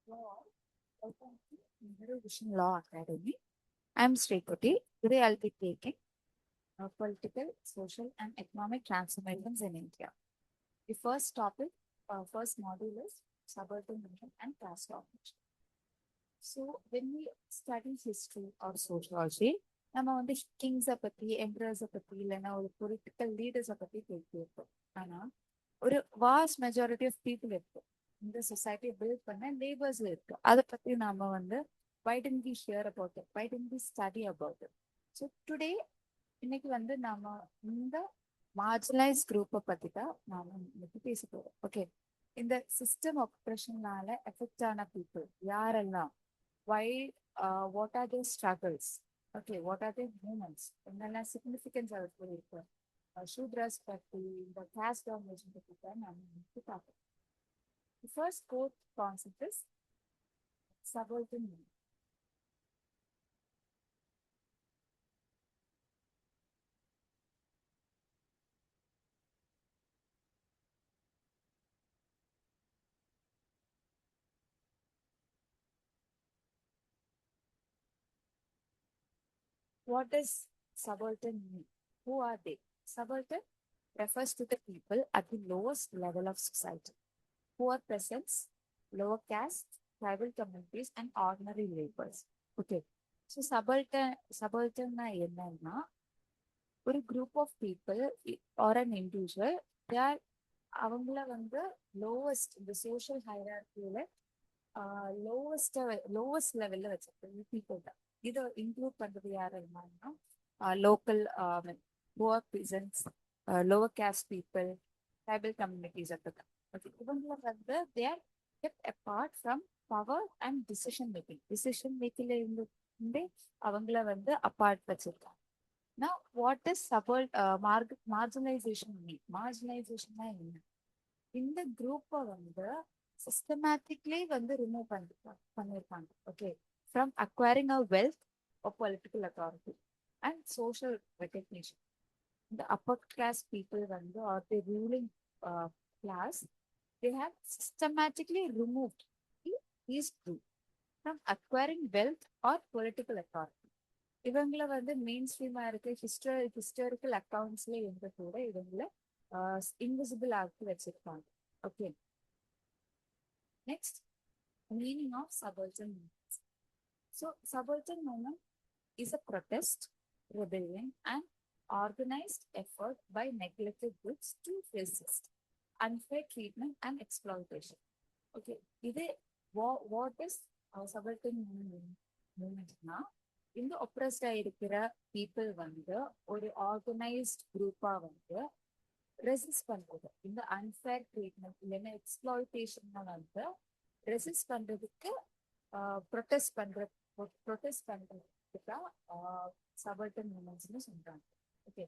Hello, welcome to Nehru Vision Law Academy. I'm Srikoti. Today I'll be taking political, social, and economic transformations in India. The first topic, first module is subalternation and caste domination. So when we study history or sociology, நம்ம வந்து கிங்ஸை பத்தி எம்பரர்ஸை பத்தி இல்லைன்னா ஒரு political லீடர்ஸை பத்தி பேசியிருப்போம். ஆனா ஒரு வாஸ்ட் மெஜாரிட்டி ஆஃப் பீப்புள் இருக்கு இந்த சொசைட்டியை பில்ட் பண்ண லேபர்ஸ் இருக்கு. அதை பத்தி நாம வந்து why didn't we hear about it? Why didn't we study about it? So today இன்னைக்கு வந்து நாம இந்த மார்ஜினலைஸ் குரூப்பை பத்தி தான் நாம இன்னைக்கு பேச போறோம். ஓகே, இந்த சிஸ்டம் ஆப்ரேஷனால எஃபெக்ட் ஆன பீப்புள் யாரெல்லாம், why, what are their struggles, okay, what are their movements, என்னெல்லாம் சிக்னிஃபிகன்ஸ் அதுக்கு இருக்கு, சூத்ராஸ் பத்தி இந்த caste domination பத்தி தான் நாம இன்னைக்கு பார்ப்போம். The first core concept is subaltern movement. What does subaltern mean? Who are they? Subaltern refers to the people at the lowest level of society. Poor peasants, lower caste, tribal communities, and ordinary laborers. Okay. So subaltern என்னன்னா ஒரு group of people are an individual they're அவங்கள வந்து lowest இந்த social ஹைரார்கியில lowest லெவல்ல வச்சிருக்க people தான். இதை include பண்றது யாரு என்னன்னா local poor peasants, lower caste people, tribal communities அப்படிதான். ஓகே, இவங்களை வந்து they're kept apart from power and decision மேக்கிங்ல இருந்து அவங்கள வந்து அப்பார்ட் வச்சிருக்காங்க. Now, what is marginalization mean? Marginalization என்ன? இந்த குரூப்பை வந்து சிஸ்டமேட்டிக்லி வந்து ரிமூவ் பண்ணிருக்காங்க. Okay, from acquiring a wealth of political authority and social recognition. இந்த அப்பர் கிளாஸ் பீப்புள் வந்து are the ruling class, they have systematically removed these group from acquiring wealth or political authority. இவங்களை வந்து main ஸ்ட்ரீமா இருக்க historical அக்கௌண்ட்ஸ்ல இருந்த கூட இவங்களை invisible ஆக்கி வச்சிருக்காங்க. Okay, next meaning of subaltern movement. So subaltern movement is a protest, rebellion and organized effort by neglected groups to resist unfair treatment and exploitation. Okay, இது what is subaltern மூவ்மெண்ட்னா இந்த ஒப்ரஸ்டா இருக்கிற people வந்து ஒரு organised குரூப்பா வந்து resist பண்றது, இந்த unfair treatment இல்லைன்னா எக்ஸ்ப்ளாய்டேஷன் வந்து ரெசிஸ்ட் பண்றதுக்கு ப்ரொடெஸ்ட் பண்றதுக்கு தான் சபல்டன் மூமெண்ட்ஸ்னு சொல்றாங்க. Okay,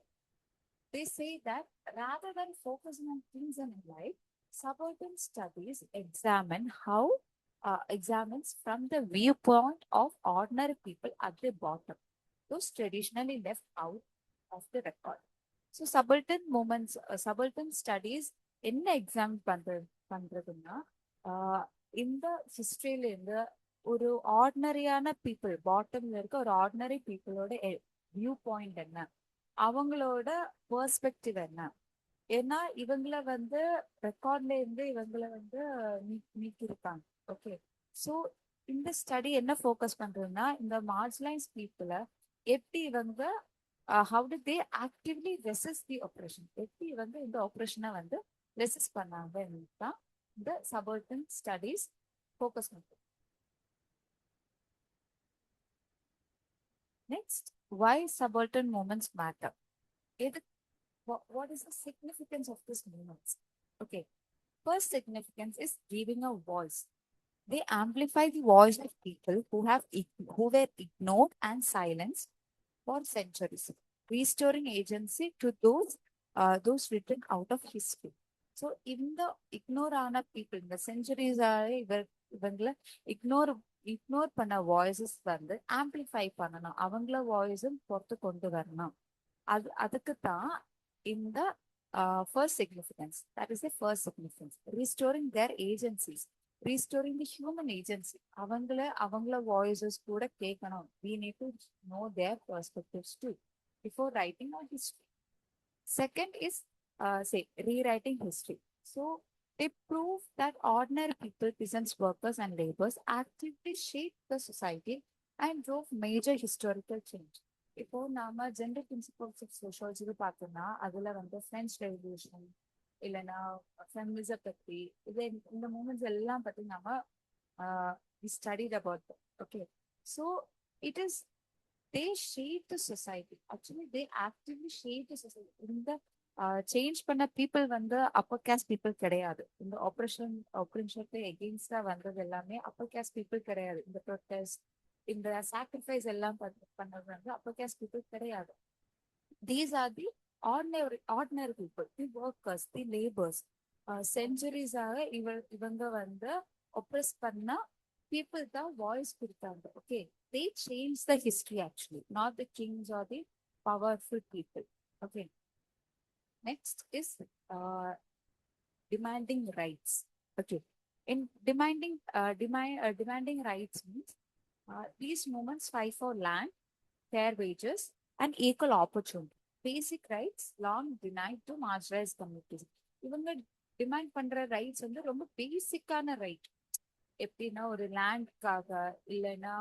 they say that rather than focusing on things in life, subaltern studies examines from the viewpoint of ordinary people at the bottom, those traditionally left out of the record. So subaltern studies என்ன exam பண்றதுன்னா இந்த ஹிஸ்டரியில இருந்து ஒரு ஆர்டினரியான people, பாட்டம்ல இருக்க ஒரு ordinary பீப்புளோட view point என்ன, அவங்களோட பெர்ஸ்பெக்டிவ் என்ன. ஏன்னா இவங்களை வந்து ரெக்கார்ட்ல இருந்து இவங்களை வந்து நீக்கிருக்காங்க. ஓகே, ஸோ இந்த ஸ்டடி என்ன ஃபோக்கஸ் பண்றதுன்னா இந்த மார்ஜினலைஸ் பீப்புளை எப்படி இவங்க how to they actively resist the operation, எப்படி வந்து இந்த ஆப்ரேஷனை வந்து ரெசிஸ்ட் பண்ணாங்கன்னு தான் இந்த சபல்டன் ஸ்டடிஸ் ஃபோக்கஸ் பண்றது. Next, why subaltern movements matter. What is the significance of these movements? Okay, first significance is giving a voice. They amplify the voice of people who were ignored and silenced for centuries, restoring agency to those written out of history. So இந்த ignore ஆன people இந்த செஞ்சுரிஸாக இவங்களை ignore பண்ண voices வந்து amplify பண்ணணும், அவங்கள வாய்ஸும் பொறுத்து கொண்டு வரணும். அதுக்கு தான் இந்த first significance. That is the first significance. Restoring their agencies. restoring the human agency. அவங்கள voices கூட கேட்கணும். We need to know their perspectives too before writing our history. Second is, say, rewriting history. So they prove that ordinary people, peasants, workers, and laborers actively shaped the society and drove major historical change. இப்போ நாம gender principles of sociology பார்த்தோம்னா அதுல வந்து French revolution இல்லைன்னா feminism பத்தி இது இந்த moments எல்லாம் பத்தி நாம we studied about them. Okay, so it is they shape the society. Actually, they actively shape the society. இந்த சேஞ்ச் பண்ண பீப்புள் வந்து அப்பர் கேஸ்ட் பீப்புள் கிடையாது. இந்த ஆப்ரேஷனுக்கு எகெயின்ஸ்டா வந்தது எல்லாமே அப்பர் கேஸ்ட் பீப்புள் கிடையாது. இந்த ப்ரொட்டஸ்ட் இந்த சாக்ரிஃபைஸ் எல்லாம் பண்ணது வந்து அப்பர் கேஸ்ட் பீப்புள் கிடையாது. These are the ordinary people, the workers, the labours. செஞ்சுரிஸாக இவங்க வந்து ஒப்ரெஸ் பண்ண பீப்புள் தான் வாய்ஸ் கொடுத்தாங்க. Okay, they change the history actually, not the kings or the powerful people. Okay, next is demanding rights. Okay, in demanding rights means these movements fight for land, fair wages, and equal opportunity. Basic rights long denied to marginalized communities. இவங்க demand பண்ற rights வந்து ரொம்ப பேசிக்கான right. எப்படின்னா ஒரு லேண்ட்காக இல்லைன்னா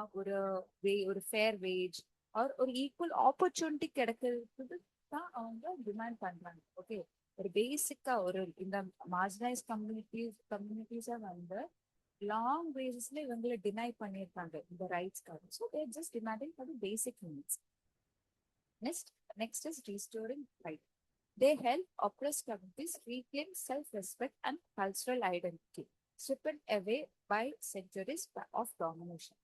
ஒரு fair wage R ஒரு ஈக்குவல் ஆப்பர்ச்சுனிட்டி கிடைக்கிறது தான் அவங்க டிமாண்ட் பண்றாங்க. ஓகே, ஒரு பேசிக்கா ஒரு இந்த மார்ஜினைஸ் கம்யூனிட்டிஸை வந்து லாங் பேசிஸ்ல இவங்களை டினை பண்ணியிருக்காங்க இந்த ரைட்ஸ்க்காக. So they're just demanding for the basic needs. Next is restoring right. They help oppressed communities reclaim self-respect and cultural identity, stripped away by centuries of domination.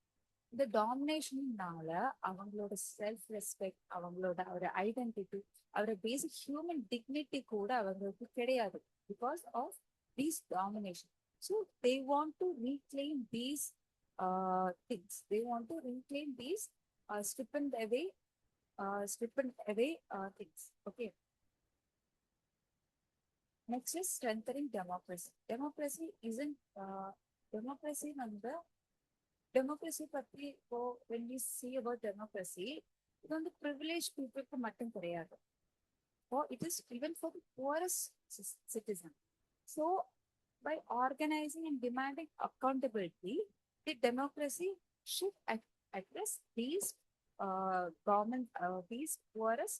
இந்த டாமினேஷன்னால அவங்களோட செல்ஃப் ரெஸ்பெக்ட், அவங்களோட ஒரு identity, அவரோட பேசிக் human dignity கூட அவங்களுக்கு கிடையாது because of these domination. So they want to reclaim these things. They want to reclaim these stripped away things. Okay. Next is strengthening democracy. Democracy isn't democracy வந்து democracy பத்தி இப்போ when we see about democracy, இது வந்து privileged people மட்டும் கிடையாது. So it is even for the poorest citizen. So by organizing and demanding accountability, the democracy should address these government, these poorest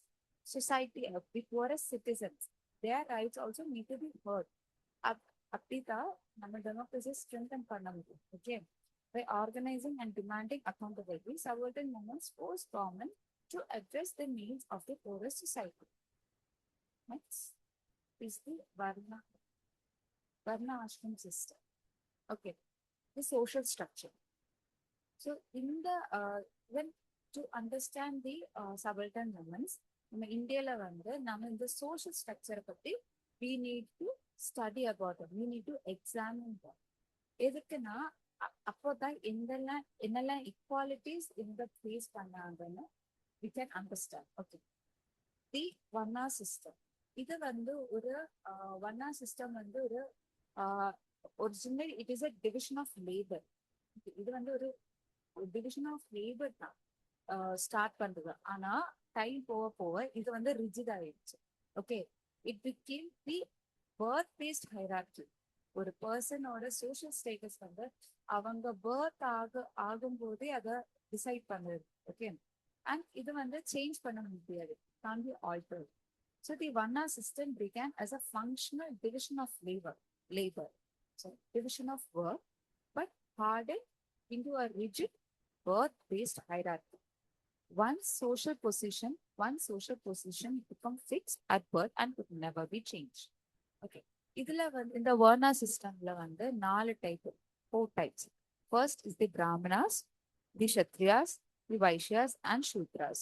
society, the poorest citizens. Their rights also need to be heard. அப்படிதான் நம்ம டெமோக்ரஸியை strengthen பண்ண முடியும். Okay, by organizing and demanding accountability, subaltern movements force government to address the needs of the poorest society. Next is the Varna Ashram system. Okay, the social structure. So in the when to understand the subaltern movements, நம்ம இந்தியால வந்து நம்ம இந்த social ஸ்ட்ரக்சரை பத்தி we need to study about it. We need to examine them. எதுக்குன்னா அப்போதான் என்னெல்லாம் equalities இந்த ஃபேஸ் பண்ணாங்கன்னு we can understand. Okay, the Varna system. இது வந்து ஒரு Varna system வந்து ஒரு original it is a division of labor. இது வந்து ஒரு டிவிஷன் ஆஃப் லேபர் தான் ஸ்டார்ட் பண்றது. ஆனா டைம் போக போக இது வந்து ரிஜிட் ஆயிடுச்சு. Okay, it became the birth based hierarchy. ஒரு பர்சனோட சோஷியல் ஸ்டேட்டஸ் வந்து அவங்க பர்த் ஆகும்போதே அதை டிசைட் பண்ணுது. ஓகே, அண்ட் இது வந்து சேஞ்ச் பண்ண முடியாது, can't be altered. So the Varna system began as a functional division of labor, so division of work, but hardened into a rigid birth-based hierarchy. One social position become fixed at birth and could never be changed. Okay, இதுல வந்து இந்த Varna systemல வந்து 4 types. First is the Brahmanas, the Kshatriyas, the Vaishyas and Shudras.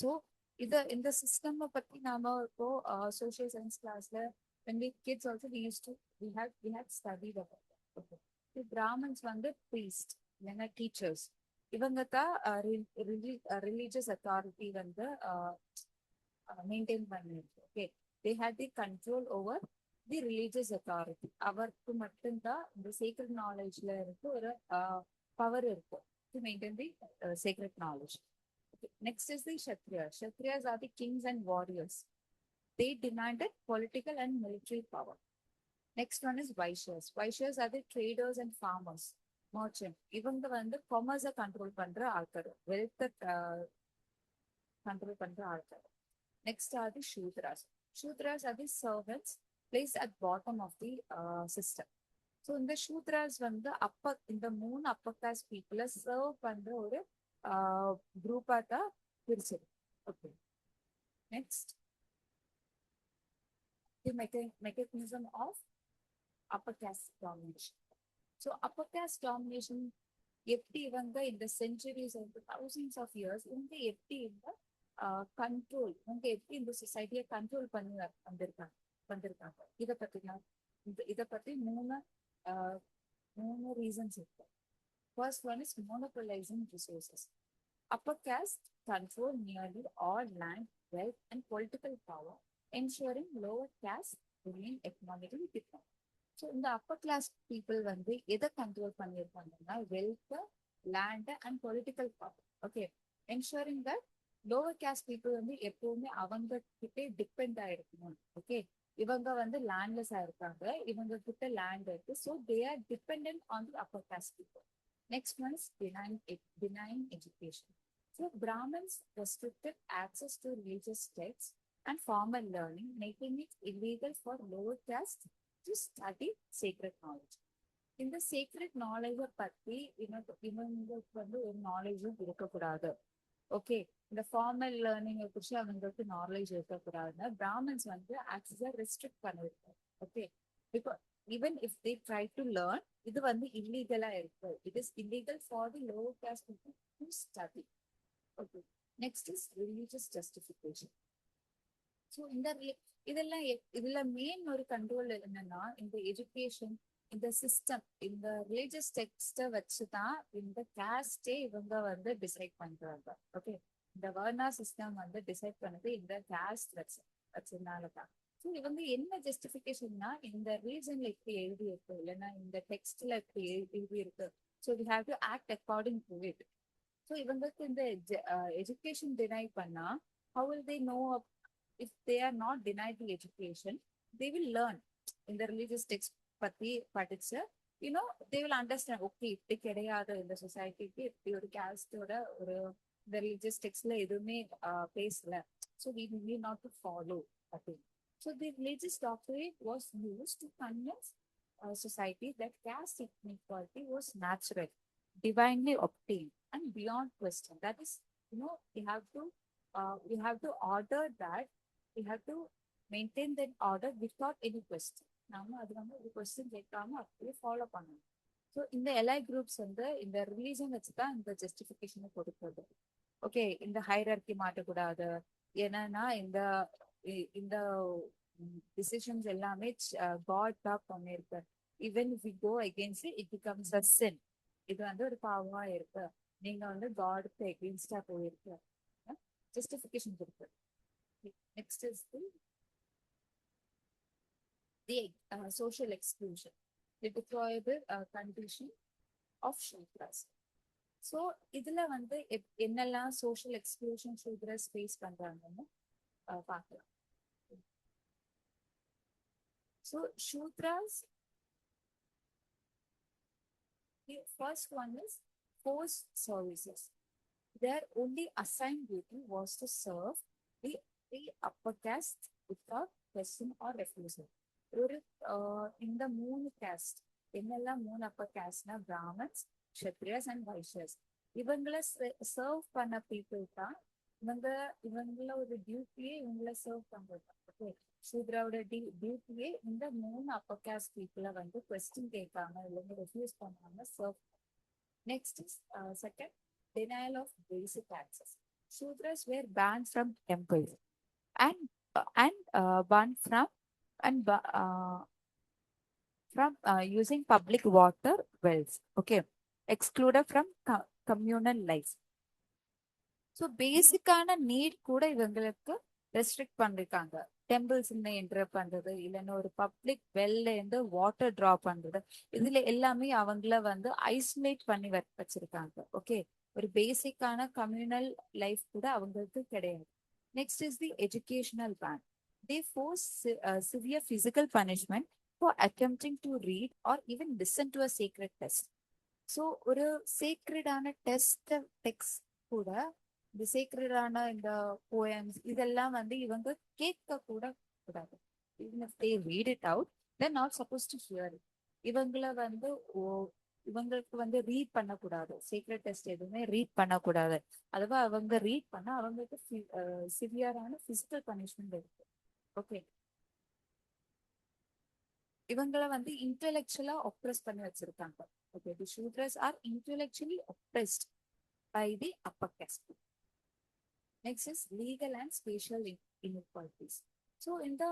So இந்த system பத்தி நாம இப்போ social science கிளாஸ்ல when we kids also we had studied about it. Okay, the Brahmins வந்து priest இல்லைன்னா டீச்சர்ஸ். இவங்க தான் ரிலீஜியஸ் அத்தாரிட்டி வந்து மெயின்டைன் பண்ணிருக்கு. Okay, they had the control over the religious authority. அவருக்கு மட்டும்தான் இந்த சீக்ரெட் நாலேஜ்ல இருக்கு ஒரு பவர் இருக்கும் to maintain the secret knowledge. Next is the Kshatriyas. Kshatriyas are the kings and warriors. They demanded political and military power. Next one is Vaishyas. Vaishyas are the traders and farmers, merchant. இவங்க வந்து commerce control பண்ற ஆட்கள், wealth control பண்ற ஆட்கள். Next are the Shudras. Shudras are the servants placed at bottom of the system. So இந்த ஷூத்ராஸ் வந்து இந்த மூணு அப்பர் கிளாஸ் பீப்புளை சர்வ் பண்ற ஒரு குரூப்பா தான் பிரிச்சது. Okay, next the mechanism of upper caste domination. So upper caste domination எப்படி இவங்க இந்த செஞ்சுரிஸ் தௌசண்ட்ஸ் ஆஃப் இயர்ஸ் இவங்க எப்படி இந்த கண்ட்ரோல், இவங்க எப்படி இந்த சொசைட்டியை கண்ட்ரோல் பண்ணி வந்திருக்காங்க. இதை பத்தி மூணு ரீசன்ஸ் இருக்கு. First one is monopolizing resources. Upper caste control nearly all land, wealth, and political power, ensuring lower caste remain economically dependent. So, இந்த upper class people வந்து எதை கண்ட்ரோல் பண்ணியிருப்பாங்கன்னா wealth, land and political power. Okay, ensuring that lower caste people வந்து எப்பவுமே அவங்க கிட்டே depend ஆயிருக்கணும். Okay, இவங்க வந்து லேண்ட்லெஸ் ஆயிருக்காங்க, இவங்க கிட்ட லேண்ட் இருக்கு. So they are depend on the upper caste people. Next one is denying education. So Brahmins restricted access to religious texts and formal learning, making it illegal for lower caste to study sacred knowledge. இந்த sacred knowledge பத்தி இவங்களுக்கு வந்து ஒரு நாலேஜும் இருக்கக்கூடாது. Okay, இந்த formal லேர்னிங்கை குறிச்சு அவங்களுக்கு knowledge இருக்கக்கூடாதுன்னு பிராமின்ஸ் வந்து ஆக்சஸை ரெஸ்ட்ரிக்ட் பண்ணிருக்காங்க. Okay, because even if they try to learn, இது வந்து இல்லீகலா இருக்கு. It is illegal for the lower caste people to study. Okay, next is religious justification. So இதுல மெயின் ஒரு கண்ட்ரோல் என்னன்னா இந்த எஜுகேஷன், இந்த சிஸ்டம், இந்த ரிலீஜியஸ் டெக்ஸ்ட வச்சுதான் இந்த காஸ்டே இவங்க வந்து டிசைட் பண்றாங்க. ஓகே, இந்த வர்ணா சிஸ்டம் வந்து டிசைட் பண்ணது இந்த காஸ்ட் வச்சதுனாலதான். ஸோ இவங்க என்ன ஜஸ்டிஃபிகேஷன்னா இந்த ரீசன்ல இப்படி எழுதி இருக்கு, இல்லைன்னா இந்த டெக்ஸ்ட்ல இப்படி எழுதி இருக்கு. So we have to act according to it. So இவங்களுக்கு இந்த எஜுகேஷன் டினை பண்ணா how will they know if they are not denied the education? They will learn in the religious text பத்தி படிச்சு they will understand. ஓகே, இப்படி கிடையாது இந்த சொசைட்டிக்கு, இப்படி ஒரு கேஸ்டோட ஒரு இந்த ரிலிஜியஸ் டெக்ஸ்ட்ல எதுவுமே பேசல. So we need not to follow அப்படின்னு. So the religious doctrine was used to convince society that caste inequality was natural, divinely obtained, and beyond question. That is, we have to order that, we have to maintain that order without any question. நாம அது வந்து ஒரு question கேட்காம அப்படியே follow பண்ணணும். So இந்த LI groups வந்து இந்த ரிலீஜன் வச்சுதான் இந்த ஜஸ்டிஃபிகேஷனை கொடுக்குறது. ஓகே, இந்த ஹைரார்கி மாட்டக்கூடாது, ஏன்னா இந்த டிசிஷன்ஸ் எல்லாமே காட் தான் பண்ணிருக்கு. Even if we go against it becomes a sin. இது வந்து ஒரு பாவமா இருக்கு, நீங்க வந்து காடுக்கு அகெயின்ஸ்டா போயிருக்கு, ஜஸ்டிஃபிகேஷன் இருக்கு. Next is the social exclusion, the deplorable condition of Shudras. So இதுல வந்து என்னெல்லாம் சோஷியல் எக்ஸ்க்ளூஷன் ஷூத்ரஸ் ஃபேஸ் பண்றாங்கன்னு பார்க்கலாம். So Shudras, first one is forced services. Their only assigned duty was to serve the upper caste without question or refusal. ஒரு இந்த மூணு caste, என்னெல்லாம் மூணு அப்பர் கேஸ்ட்னா பிராமன்ஸ், க்ஷத்ரியஸ் அண்ட் வைஷ்யஸ், இவங்கள சர்வ் பண்ண பீப்புள் தான் இவங்கள ஒரு டியூட்டியே இவங்கள சர்வ் பண்றது. ஓகே, சூத்ராவோட டியூட்டியே இந்த மூணு அப்பர் கேஸ்ட் பீப்புளை வந்து கொஸ்டின் கேட்காம இல்லைங்க ரெஃப்யூஸ் பண்ணாம serve. Next is second, denial of basic access. Shudras were banned from temples and banned from using public water wells. Okay, excluded from communal life. So பேசிக்கான NEET கூட இவங்களுக்கு ரெஸ்ட்ரிக்ட் பண்ணிருக்காங்க. Temples enter பண்றது, இல்லைன்னா ஒரு public வெல்ல இருந்து water draw பண்றது, இதுல எல்லாமே அவங்கள வந்து ஐசோலேட் பண்ணி வச்சிருக்காங்க. ஓகே, ஒரு பேசிக்கான கம்யூனல் லைஃப் கூட அவங்களுக்கு கிடையாது. Next is the educational ban. They force severe physical punishment for attempting to read or even listen to a secret test. So ஒரு சீக்ரெட்டான டெக்ஸ்ட் கூட, இந்த சீக்ரெட்டான இந்த போயம்ஸ் இதெல்லாம் வந்து இவங்க கேட்க கூட கூடாது. even if they read it out, they're not supposed to hear it. இவங்கள வந்து இவங்களுக்கு வந்து ரீட் பண்ணக்கூடாது, சீக்ரெட் டெஸ்ட் எதுவுமே ரீட் பண்ணக்கூடாது. அதுவா அவங்க ரீட் பண்ணா அவங்களுக்கு சிவியரான பிசிக்கல் பனிஷ்மெண்ட் இருக்கு. ஓகே, இவங்கள வந்து இன்டெலெக்சுவலா ஒப்ரெஸ் பண்ணி வச்சிருக்காங்க. Okay, the Shudras are intellectually oppressed by the upper caste. Next is legal and spatial inequalities. So in the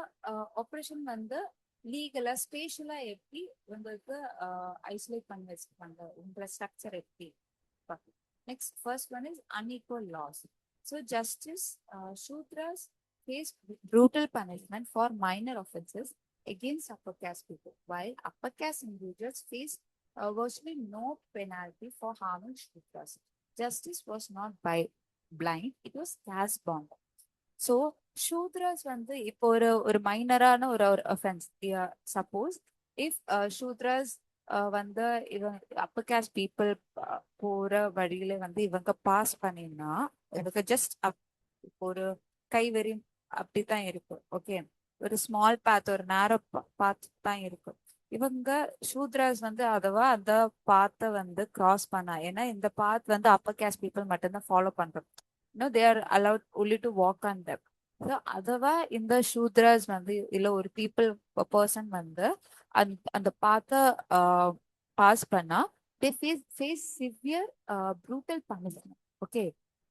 operation வந்து லீகலா ஸ்பேஷலா எப்படி உங்களுக்கு ஐசோலேட் பண்ணி வச்சிருக்காங்க, உங்களோட ஸ்ட்ரக்சர் எப்படி. Next first one is unequal laws. So justice, Shudras face brutal punishment for minor offenses against upper caste people, while upper caste individuals face virtually no penalty for harming Shudras. Justice was not by blind, it was caste bound. So Shudras வந்து இப்போ ஒரு மைனரான ஒரு offence, suppose if Shudras வந்து இவங்க Appar caste people போற வழியில வந்து இவங்க பாஸ் பண்ணினா இவங்க ஜஸ்ட் ஒரு கைவெறி அப்படித்தான் இருக்கும். ஓகே, ஒரு ஸ்மால் பாத், ஒரு நேரோ பாத் தான் இருக்கும். இவங்க ஷூத்ராஸ் வந்து அதவா அந்த பாத்தை வந்து கிராஸ் பண்ணா, ஏன்னா இந்த பாத் வந்து அப்பர் கேஸ்ட் பீப்புள் மட்டும்தான் ஃபாலோ பண்றோம். they are allowed only to walk on them. So அதவா இந்த ஷூத்ராஸ் வந்து இல்ல ஒரு பர்சன் வந்து அந்த பாத்த பாஸ் பண்ணா they face severe brutal punishment. Okay,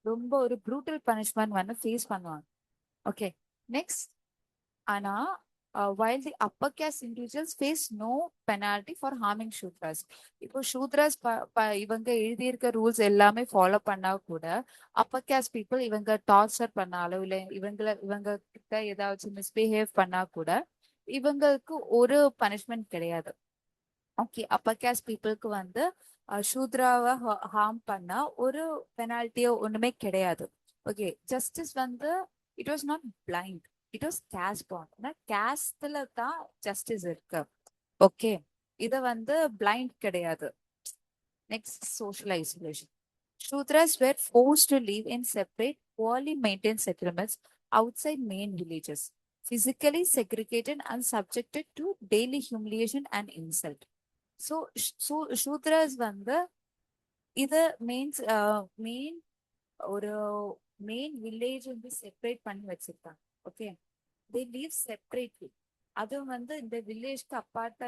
ரொம்ப ஒரு brutal punishment வந்து ஃபேஸ் பண்ணுவாங்க. ஓகே, நெக்ஸ்ட் ஆனா while the upper caste individuals face no penalty for harming Shudras. இப்போ Shudras இவங்க எழுதியிருக்க ரூல்ஸ் எல்லாமே ஃபாலோ பண்ணா கூட அப்பர் கேஸ்ட் பீப்புள் இவங்க டார்ச்சர் பண்ணாலோ இல்ல இவங்க கிட்ட ஏதாச்சும் மிஸ்பிஹேவ் பண்ணா கூட இவங்களுக்கு ஒரு பனிஷ்மெண்ட் கிடையாது. ஓகே, அப்பர் கேஸ்ட் பீப்புளுக்கு வந்து சூத்ராவை ஹார்ம் பண்ணா ஒரு பெனால்ட்டியோ ஒண்ணுமே கிடையாது. ஓகே, ஜஸ்டிஸ் வந்து it was not blind, it was caste bound. கேஸ்ட்ல தான் ஜஸ்டிஸ் இருக்கு. ஓகே, இத வந்து பிளைண்ட் கிடையாது. Next social isolation. Shudras were forced to live in separate, poorly maintained settlements outside main villages, physically segregated and subjected to daily humiliation and insult. So Shudras வந்து இது means main ஒரு main village வந்து separate பண்ணி வச்சிருக்காங்க. Okay, தே leave separately. அதுவும் வந்து இந்த வில்லேஜ்க்கு அப்பார்ட்டா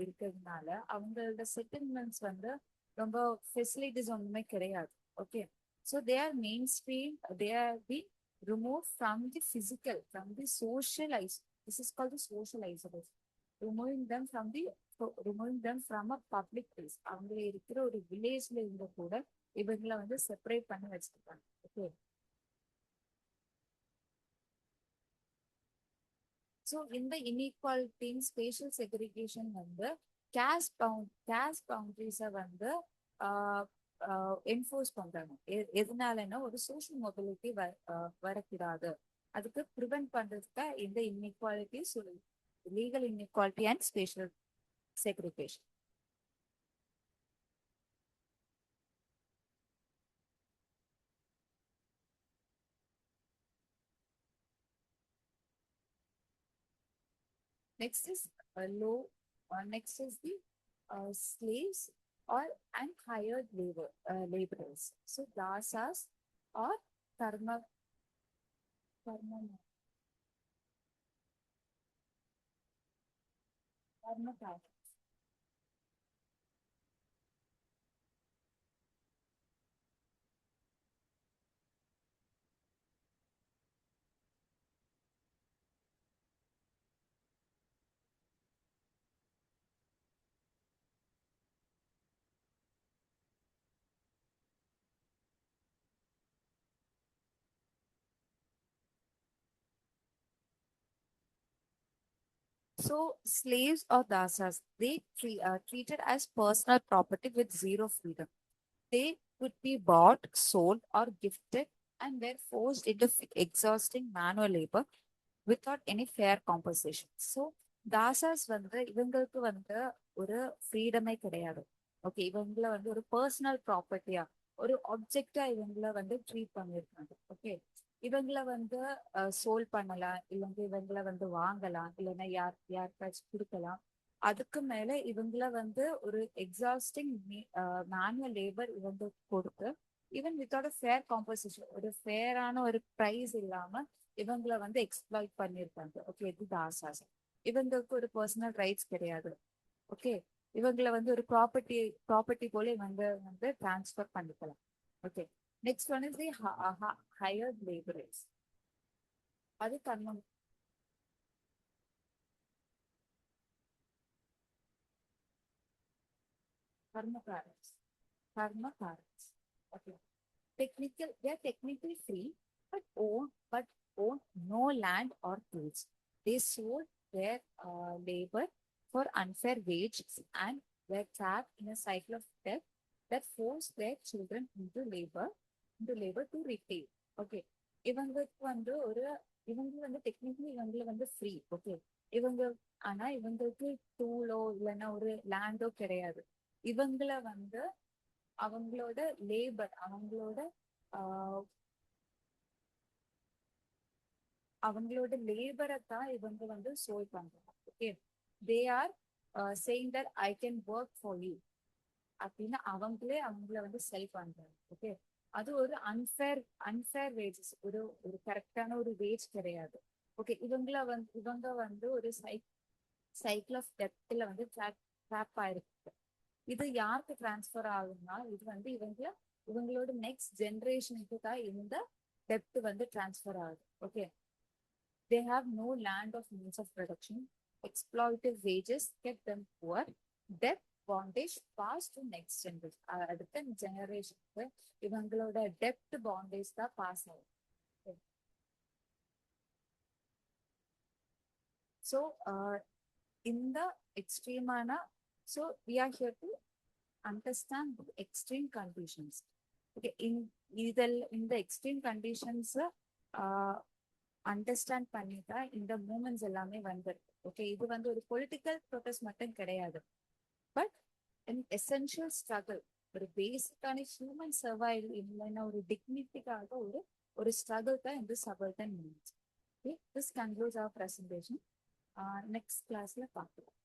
இருக்கிறதுனால அவங்களோட செட்டில்மெண்ட்ஸ் வந்து ரொம்ப ஃபெசிலிட்டிஸ் ஒன்றுமே கிடையாது. Okay, so they are main stream, they are be remove from the physical, from the social this is called the social isolation. Removing them from the removing them from a public place. அவங்க இருக்கிற ஒரு வில்லேஜ்ல இருந்த கூட இவங்களை வந்து separate பண்ணி வச்சிருக்காங்க. ஓகே, ஸோ இந்த இன்இக்வாலிட்டி ஸ்பேஷியல் செக்ரிகேஷன் வந்து கேஸ்ட் பவுண்டரிஸை வந்து என்ஃபோர்ஸ் பண்றாங்க. எதனாலன்னா ஒரு சோஷியல் மொபிலிட்டி வரக்கூடாது, அதுக்கு ப்ரிவென்ட் பண்றதுக்கு இந்த inequality, legal inequality and spatial segregation. Next is low. Next is the slaves or and hired laborers. So dasas or karma karma. So slaves or dasas, they treated as personal property with zero freedom. They could be bought, sold, or gifted and were forced into exhausting manual labor without any fair compensation. So தாசாஸ் வந்து இவங்களுக்கு வந்து ஒரு ஃப்ரீடமே கிடையாது. Okay, இவங்கள வந்து ஒரு personal ப்ராப்பர்ட்டியா ஒரு ஆப்ஜெக்டா இவங்கள வந்து ட்ரீட் பண்ணியிருக்காங்க. ஓகே, இவங்கள வந்து சோல் பண்ணலாம், இல்லைங்க இவங்கள வந்து வாங்கலாம், இல்லைன்னா யாருக்காச்சும் கொடுக்கலாம். அதுக்கு மேல இவங்கள வந்து ஒரு எக்ஸாஸ்டிங் மேனுவல் லேபர் இவங்க கொடுத்து ஈவன் வித்தவுட் ஃபேர் காம்பன்சேஷன், ஒரு ஃபேரான ஒரு ப்ரைஸ் இல்லாம இவங்கள வந்து எக்ஸ்ப்ளாய்ட் பண்ணியிருக்காங்க. ஓகே, இது தாசாஸ். இவங்களுக்கு ஒரு பர்சனல் ரைட்ஸ் கிடையாது. ஓகே, இவங்கள வந்து ஒரு ப்ராப்பர்ட்டி போல இவங்க வந்து டிரான்ஸ்ஃபர் பண்ணிக்கலாம். Okay, next one is the higher labourers. அது கர்மகாரஸ். கர்மகாரஸ். Okay, they are technically free, but own no land or tools. They sold their labor for unfair wages and were trapped in a cycle of debt that forced their children into labor to repay. Okay, இவங்களுக்கு வந்து இவங்க வந்து technically இவங்களை வந்து free. Okay, இவங்க ஆனா இவங்களுக்கு டூலோ இல்லைன்னா ஒரு லேண்டோ கிடையாது. இவங்கள வந்து அவங்களோட லேபர், அவங்களோட லேபரை தான் இவங்க வந்து சோல் பண்றாங்க. Okay, they are saying that I can work for you அப்படின்னு அவங்கள வந்து செல் பண்றாங்க. ஓகே, அது ஒரு அன்ஃபேர் வேஜஸ், ஒரு கரெக்டான ஒரு வேஜ் கிடையாது. ஓகே, இவங்க வந்து ஒரு சைக்கிள் ஆஃப் டெப்த்ல வந்து ட்ராப் ஆயிருக்கு. இது யாருக்கு டிரான்ஸ்ஃபர் ஆகும்னா இது வந்து இவங்களோட நெக்ஸ்ட் ஜென்ரேஷனுக்கு தான் இந்த டெப்த் வந்து டிரான்ஸ்ஃபர் ஆகுது. Okay, they have no land of means of production. Exploitative wages kept them poor. Debt bondage passed to next generation. அடுத்த ஜெனரேஷனுக்கு இவங்களோட டெப்ட் பாண்டேஜ் தான் பாஸ் ஆகும். ஸோ இந்த எக்ஸ்ட்ரீமான so we are here to understand the extreme conditions. Okay, இந்த extreme conditions understand பண்ணிதான் இந்த moments எல்லாமே வந்திருக்கு. ஓகே, இது வந்து ஒரு பொலிட்டிக்கல் ப்ரொடெஸ்ட் மட்டும் கிடையாது, பட் எசென்ஷியல் ஸ்ட்ரகிள், ஒரு பேசிக்கான ஹியூமன் சர்வைவல் இல்லைன்னா ஒரு டிக்னிட்டிக்காக ஒரு ஸ்ட்ரகிள் தான் இந்த subaltern movements. Okay, this concludes our presentation. Next கிளாஸ்ல பார்க்கலாம்.